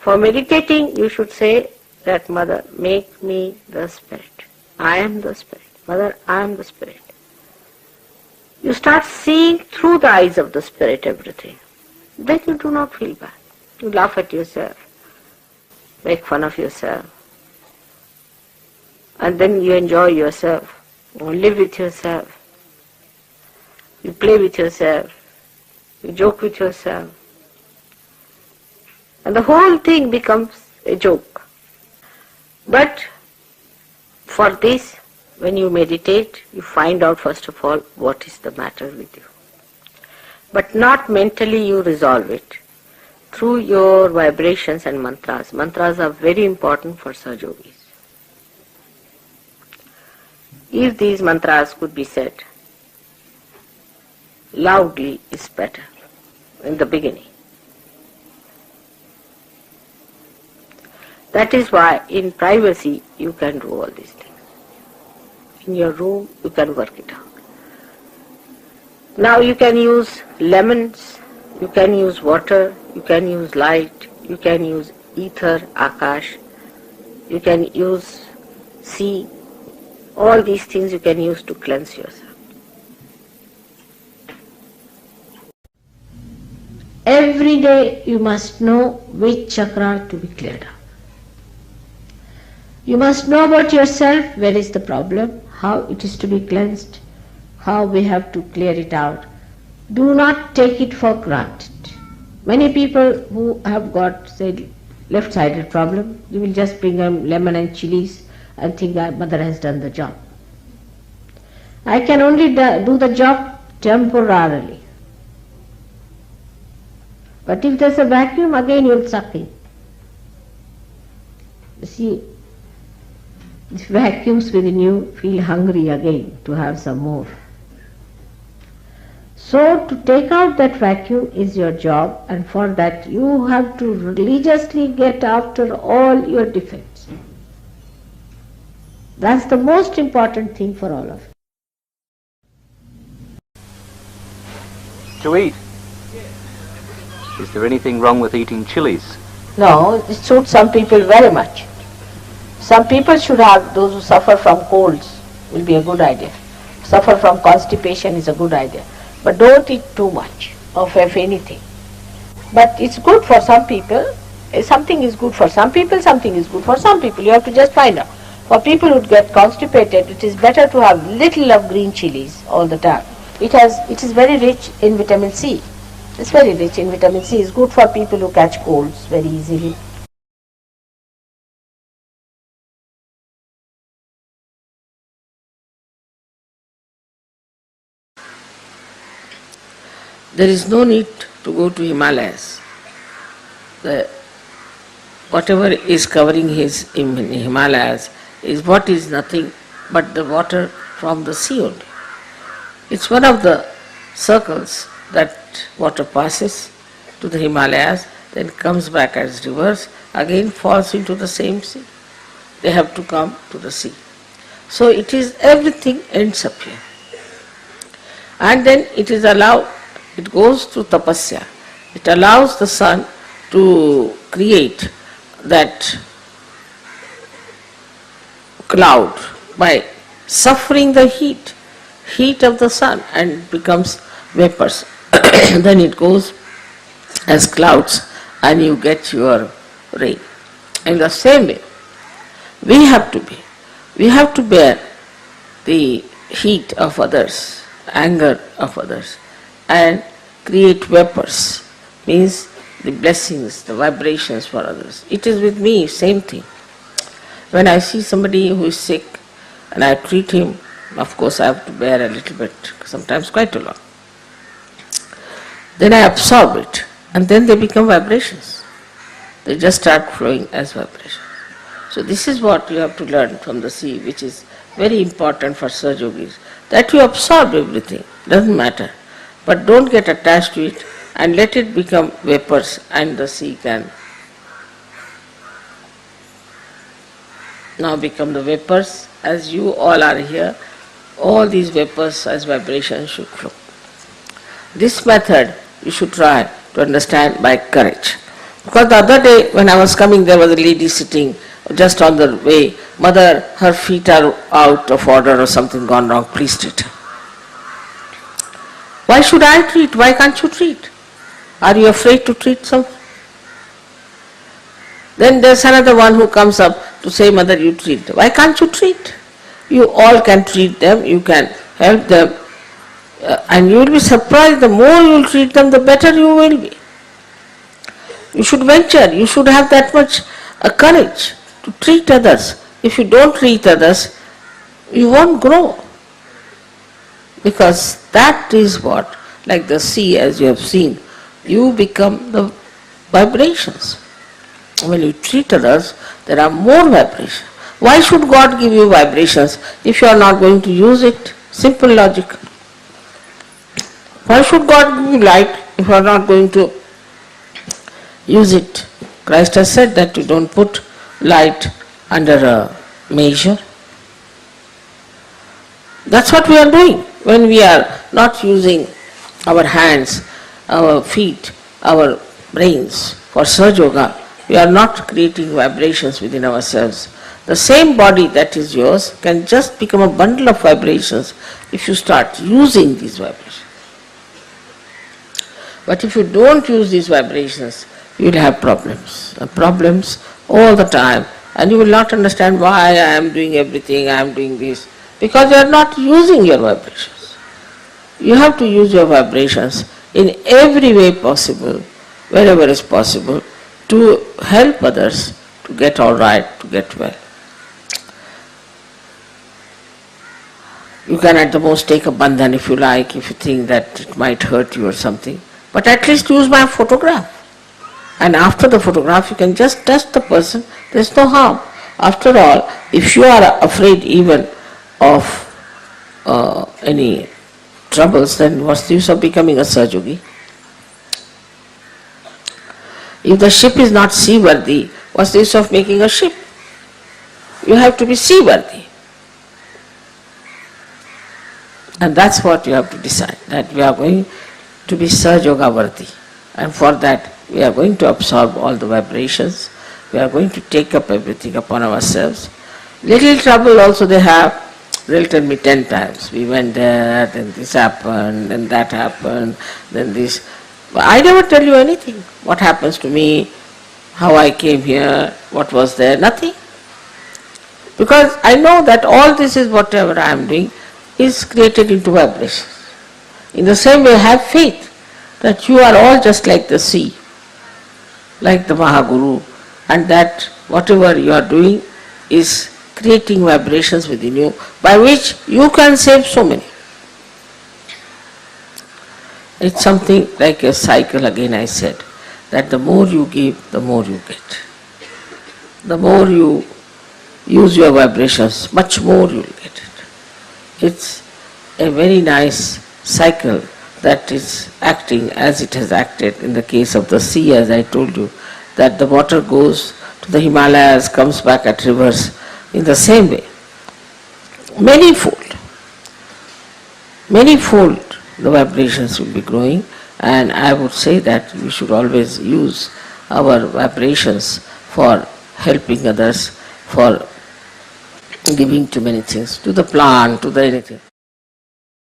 For meditating, you should say that, Mother, make me the Spirit. I am the Spirit. Mother, I am the Spirit. You start seeing through the eyes of the Spirit everything. Then you do not feel bad. You laugh at yourself, make fun of yourself, and then you enjoy yourself, you live with yourself, you play with yourself, you joke with yourself, and the whole thing becomes a joke. But for this, when you meditate, you find out first of all what is the matter with you. But not mentally you resolve it. Through your vibrations and mantras. Mantras are very important for sahaja-yogis. If these mantras could be said loudly is better in the beginning. That is why in privacy you can do all these things. In your room you can work it out. Now you can use lemons, you can use water, you can use light, you can use ether, akash, you can use sea. All these things you can use to cleanse yourself. Every day you must know which chakra to be cleared up. You must know about yourself, where is the problem, how it is to be cleansed, how we have to clear it out. Do not take it for granted. Many people who have got, say, left-sided problem, you will just bring them lemon and chilies and think that Mother has done the job. I can only do the job temporarily. But if there's a vacuum, again you will suck in. You see, the vacuums within you feel hungry again to have some more. So to take out that vacuum is your job, and for that you have to religiously get after all your defects. That's the most important thing for all of you. To eat? Is there anything wrong with eating chilies? No, it suits some people very much. Some people should have, those who suffer from colds will be a good idea. Suffer from constipation is a good idea. But don't eat too much of anything. But it's good for some people. Something is good for some people, something is good for some people. You have to just find out. For people who get constipated, it is better to have little of green chilies all the time. It is very rich in vitamin C. It's very rich in vitamin C. It's good for people who catch colds very easily. There is no need to go to Himalayas. Whatever is covering his Himalayas is what is nothing but the water from the sea only. It's one of the circles that water passes to the Himalayas, then comes back as rivers, again falls into the same sea. They have to come to the sea. So it is, everything ends up here. And then it is allowed, it goes through tapasya. It allows the sun to create that cloud by suffering the heat of the sun, and becomes vapors. Then it goes as clouds and you get your rain. In the same way, we have to bear the heat of others, anger of others, and create vapors, means the blessings, the vibrations for others. It is with me, same thing. When I see somebody who is sick and I treat him, of course I have to bear a little bit, sometimes quite a lot. Then I absorb it, and then they become vibrations. They just start flowing as vibrations. So this is what you have to learn from the sea, which is very important for sahaja-yogis, that you absorb everything, doesn't matter. But don't get attached to it and let it become vapors, and the sea can now become the vapors. As you all are here, all these vapors as vibrations should flow. This method you should try to understand by courage. Because the other day when I was coming, there was a lady sitting just on the way. Mother, her feet are out of order or something gone wrong, please treat her. Why should I treat? Why can't you treat? Are you afraid to treat someone? Then there's another one who comes up to say, Mother, you treat. Why can't you treat? You all can treat them, you can help them, and you will be surprised, the more you will treat them, the better you will be. You should venture, you should have that much courage to treat others. If you don't treat others, you won't grow. Because that is what, like the sea, as you have seen, you become the vibrations. When you treat others, there are more vibrations. Why should God give you vibrations if you are not going to use it? Simple logic. Why should God give you light if you are not going to use it? Christ has said that you don't put light under a measure. That's what we are doing. When we are not using our hands, our feet, our brains for Sahaja Yoga, we are not creating vibrations within ourselves. The same body that is yours can just become a bundle of vibrations if you start using these vibrations. But if you don't use these vibrations, you will have problems all the time, and you will not understand why I am doing everything, I am doing this, because you are not using your vibrations. You have to use your vibrations in every way possible, wherever is possible, to help others to get all right, to get well. You can at the most take a bandhan if you like, if you think that it might hurt you or something. But at least use my photograph. And after the photograph you can just touch the person, there is no harm. After all, if you are afraid even of any troubles, then what's the use of becoming a sahajayogi? If the ship is not seaworthy, what's the use of making a ship? You have to be seaworthy. And that's what you have to decide, that we are going to be Sahaja Yoga worthy. And for that, we are going to absorb all the vibrations. We are going to take up everything upon ourselves. Little trouble also they have. They'll tell me 10 times. We went there, then this happened, then that happened, then this. But I never tell you anything. What happens to me, how I came here, what was there, nothing. Because I know that all this is whatever I am doing is created into vibrations. In the same way, have faith that you are all just like the sea, like the Mahaguru, and that whatever you are doing is creating vibrations within you by which you can save so many. It's something like a cycle, again I said, that the more you give, the more you get. The more you use your vibrations, much more you will get it. It's a very nice cycle that is acting as it has acted in the case of the sea, as I told you, that the water goes to the Himalayas, comes back at rivers in the same way. Manyfold the vibrations will be growing, and I would say that we should always use our vibrations for helping others, for giving to many things, to the plant, to the anything.